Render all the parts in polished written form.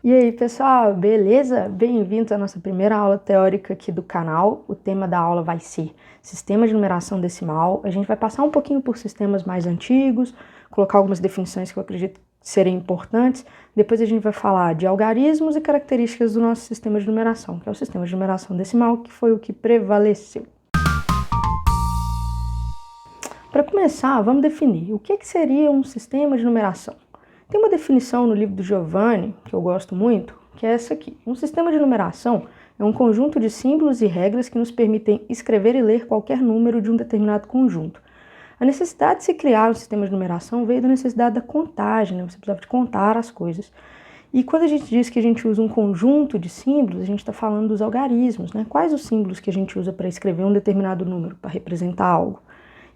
E aí, pessoal, beleza? Bem-vindos à nossa primeira aula teórica aqui do canal. O tema da aula vai ser Sistema de Numeração Decimal. A gente vai passar um pouquinho por sistemas mais antigos, colocar algumas definições que eu acredito serem importantes. Depois a gente vai falar de algarismos e características do nosso sistema de numeração, que é o sistema de numeração decimal, que foi o que prevaleceu. Para começar, vamos definir o que seria um sistema de numeração. Tem uma definição no livro do Giovanni, que eu gosto muito, que é essa aqui. Um sistema de numeração é um conjunto de símbolos e regras que nos permitem escrever e ler qualquer número de um determinado conjunto. A necessidade de se criar um sistema de numeração veio da necessidade da contagem, né? Você precisava de contar as coisas. E quando a gente diz que a gente usa um conjunto de símbolos, a gente está falando dos algarismos, né? Quais os símbolos que a gente usa para escrever um determinado número, para representar algo?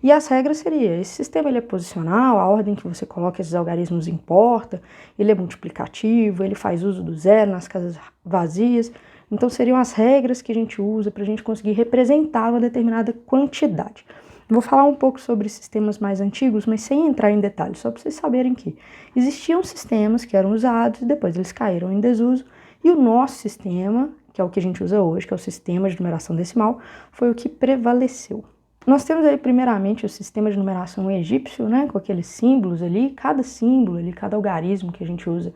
E as regras seriam, esse sistema ele é posicional, a ordem que você coloca esses algarismos importa, ele é multiplicativo, ele faz uso do zero nas casas vazias. Então seriam as regras que a gente usa para a gente conseguir representar uma determinada quantidade. Vou falar um pouco sobre sistemas mais antigos, mas sem entrar em detalhes, só para vocês saberem que existiam sistemas que eram usados e depois eles caíram em desuso. E o nosso sistema, que é o que a gente usa hoje, que é o sistema de numeração decimal, foi o que prevaleceu. Nós temos aí primeiramente o sistema de numeração egípcio, né, com aqueles símbolos ali, cada símbolo ali, cada algarismo que a gente usa,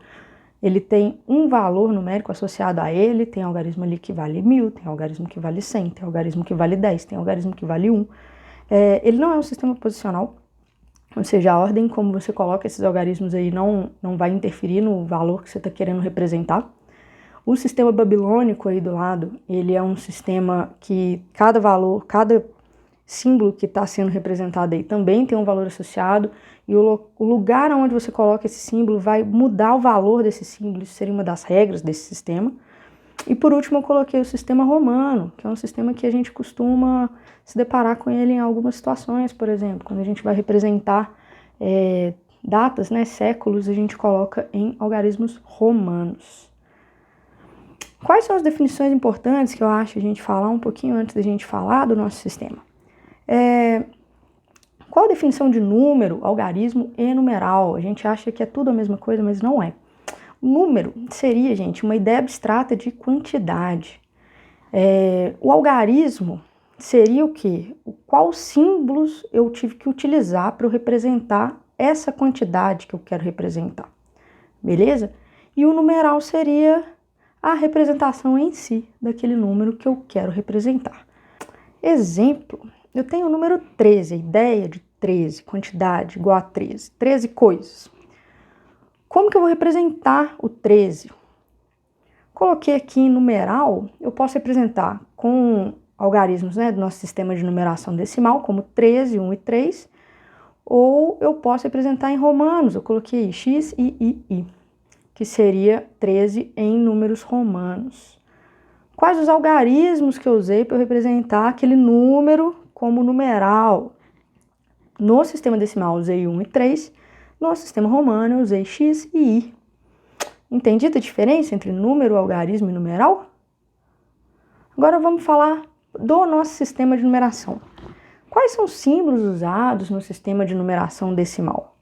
ele tem um valor numérico associado a ele, tem algarismo ali que vale 1000, tem algarismo que vale 100, tem algarismo que vale 10, tem algarismo que vale 1. Ele não é um sistema posicional, ou seja, a ordem como você coloca esses algarismos aí não vai interferir no valor que você está querendo representar. O sistema babilônico aí do lado, ele é um sistema que cada valor, cada símbolo que está sendo representado aí também tem um valor associado e o lugar onde você coloca esse símbolo vai mudar o valor desse símbolo, isso seria uma das regras desse sistema. E por último eu coloquei o sistema romano, que é um sistema que a gente costuma se deparar com ele em algumas situações, por exemplo, quando a gente vai representar datas, né, séculos, a gente coloca em algarismos romanos. Quais são as definições importantes que eu acho a gente falar um pouquinho antes da gente falar do nosso sistema? Qual a definição de número, algarismo e numeral? A gente acha que é tudo a mesma coisa, mas não é. Número seria, gente, uma ideia abstrata de quantidade. O algarismo seria o quê? Quais símbolos eu tive que utilizar para eu representar essa quantidade que eu quero representar. Beleza? E o numeral seria a representação em si daquele número que eu quero representar. Exemplo. Eu tenho o número 13, a ideia de 13, quantidade igual a 13, 13 coisas. Como que eu vou representar o 13? Coloquei aqui em numeral, eu posso representar com algarismos, né, do nosso sistema de numeração decimal, como 13, 1 e 3, ou eu posso representar em romanos, eu coloquei X, I, que seria 13 em números romanos. Quais os algarismos que eu usei para eu representar aquele número como numeral? No sistema decimal eu usei 1 e 3, no sistema romano eu usei X e I. Entendida a diferença entre número, algarismo e numeral? Agora vamos falar do nosso sistema de numeração. Quais são os símbolos usados no sistema de numeração decimal?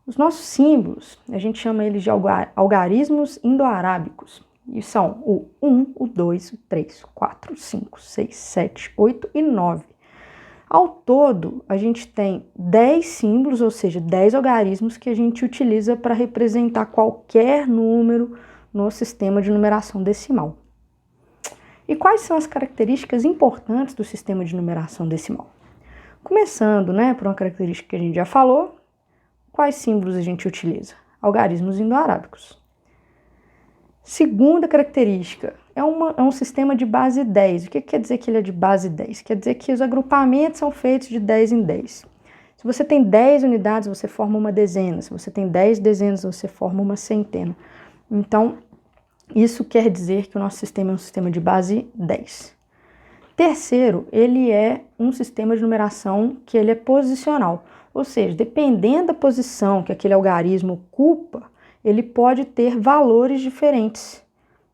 Os nossos símbolos, a gente chama eles de algarismos indo-arábicos. E são o 1, o 2, o 3, o 4, o 5, 6, 7, 8 e 9. Ao todo, a gente tem 10 símbolos, ou seja, 10 algarismos que a gente utiliza para representar qualquer número no sistema de numeração decimal. E quais são as características importantes do sistema de numeração decimal? Começando, né, por uma característica que a gente já falou, quais símbolos a gente utiliza? Algarismos indo-arábicos. Segunda característica, é um sistema de base 10. O que quer dizer que ele é de base 10? Quer dizer que os agrupamentos são feitos de 10 em 10. Se você tem 10 unidades, você forma uma dezena. Se você tem 10 dezenas, você forma uma centena. Então, isso quer dizer que o nosso sistema é um sistema de base 10. Terceiro, ele é um sistema de numeração que ele é posicional. Ou seja, dependendo da posição que aquele algarismo ocupa, ele pode ter valores diferentes.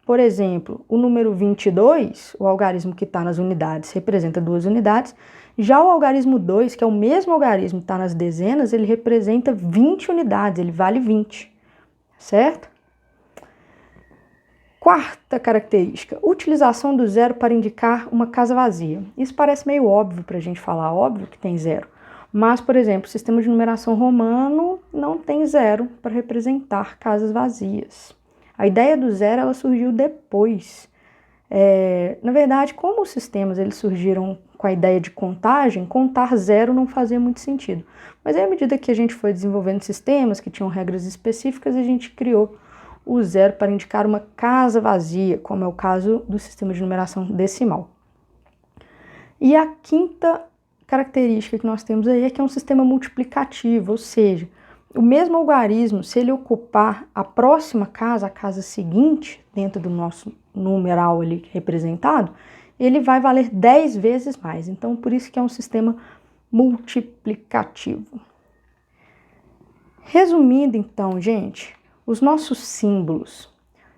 Por exemplo, o número 22, o algarismo que está nas unidades, representa 2 unidades. Já o algarismo 2, que é o mesmo algarismo que está nas dezenas, ele representa 20 unidades, ele vale 20, certo? Quarta característica, utilização do zero para indicar uma casa vazia. Isso parece meio óbvio para a gente falar, óbvio que tem zero. Mas, por exemplo, o sistema de numeração romano não tem zero para representar casas vazias. A ideia do zero ela surgiu depois. Na verdade, como os sistemas eles surgiram com a ideia de contagem, contar zero não fazia muito sentido. Mas aí, à medida que a gente foi desenvolvendo sistemas que tinham regras específicas, a gente criou o zero para indicar uma casa vazia, como é o caso do sistema de numeração decimal. E a quinta característica que nós temos aí é que é um sistema multiplicativo, ou seja, o mesmo algarismo, se ele ocupar a próxima casa, a casa seguinte, dentro do nosso numeral ali representado, ele vai valer 10 vezes mais. Então, por isso que é um sistema multiplicativo. Resumindo, então, gente, os nossos símbolos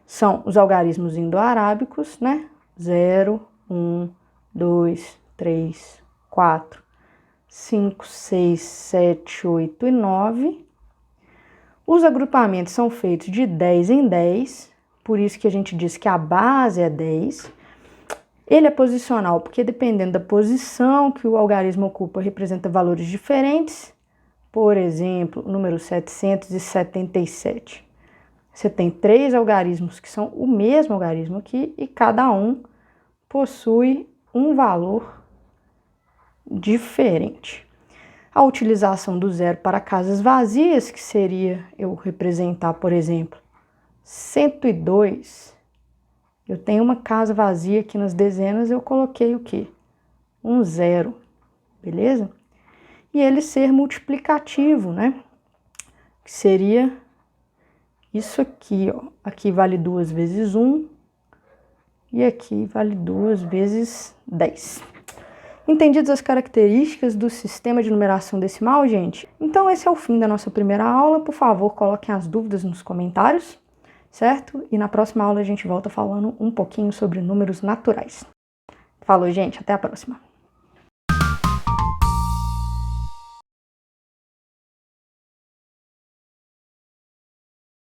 são os algarismos indo-arábicos, né? 0, 1, 2, 3, 4, 5, 6, 7, 8 e 9. Os agrupamentos são feitos de 10 em 10, por isso que a gente diz que a base é 10. Ele é posicional, porque dependendo da posição que o algarismo ocupa, representa valores diferentes. Por exemplo, o número 777. Você tem 3 algarismos que são o mesmo algarismo aqui e cada um possui um valor diferente. A utilização do zero para casas vazias, que seria eu representar, por exemplo, 102. Eu tenho uma casa vazia aqui nas dezenas, eu coloquei o quê? Um zero, beleza? E ele ser multiplicativo, né? Que seria isso aqui, ó. Aqui vale 2 vezes 1 e aqui vale 2 vezes 10. Entendidas as características do sistema de numeração decimal, gente? Então esse é o fim da nossa primeira aula. Por favor, coloquem as dúvidas nos comentários, certo? E na próxima aula a gente volta falando um pouquinho sobre números naturais. Falou, gente. Até a próxima.